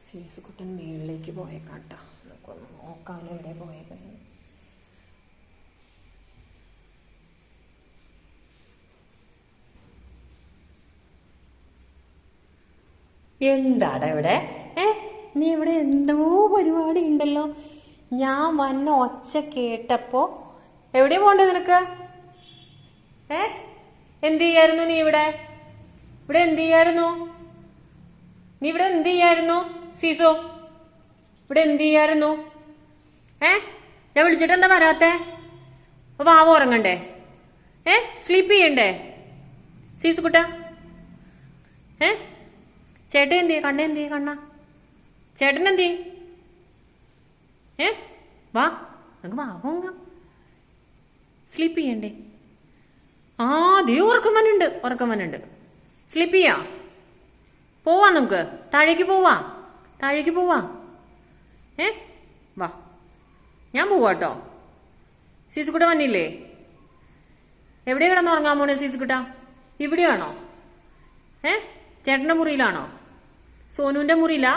സീസുക്കുട്ടൻ മേളിലേക്ക് പോയേക്കാം കേട്ടോ. നമുക്കൊന്ന് നോക്കാം എവിടെ പോയേക്കാൻ. എന്താടാ ഇവിടെ? നീ ഇവിടെ എന്തോ പരിപാടി ഉണ്ടല്ലോ. ഞാൻ വന്ന ഒച്ച കേട്ടപ്പോ എവിടെയാ പോണ്ടേ നിനക്ക്? എന്ത് ചെയ്യായിരുന്നു നീ ഇവിടെ? ഇവിടെ എന്ത് ചെയ്യായിരുന്നു നീ? ഇവിടെ എന്ത് ചെയ്യായിരുന്നു സീസോ? ഇവിടെ എന്ത് ചെയ്യായിരുന്നു? ഞാൻ വിളിച്ചിട്ട് എന്താ വരാത്തെ? വാവ ഉറങ്ങണ്ടേ? സ്ലീപ്പ് ചെയ്യണ്ടേ സീസുക്കുട്ട? ചേട്ടൻ എന്ത് ചെയ്യ? കണ്ണ എന്ത് ചെയ്യ? കണ്ണ ചേട്ടൻ എന്ത് ചെയ്യ? വാ നമുക്ക് വാവ സ്ലീപ്പ് ചെയ്യണ്ടേ? ദേ ഉറക്കം വന്നുണ്ട്. സ്ലീപ്പ് ചെയ്യാ. പോവാ, നമുക്ക് താഴേക്ക് പോവാ. വാ, ഞാൻ പോവാട്ടോ. സീസുക്കുട്ട വന്നില്ലേ? എവിടെ കിടന്ന് ഉറങ്ങാൻ പോണേ സീസുക്കുട്ട? ഇവിടെയാണോ? ചേട്ടന്റെ മുറിയിലാണോ? സോനുവിന്റെ മുറിയിലാ?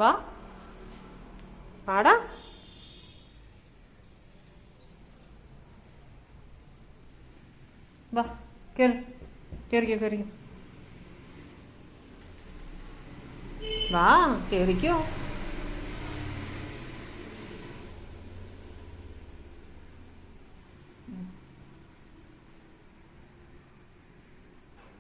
വാ ആടാ. വാ, കേറിക്കോ. വാ, കേറിക്കോ.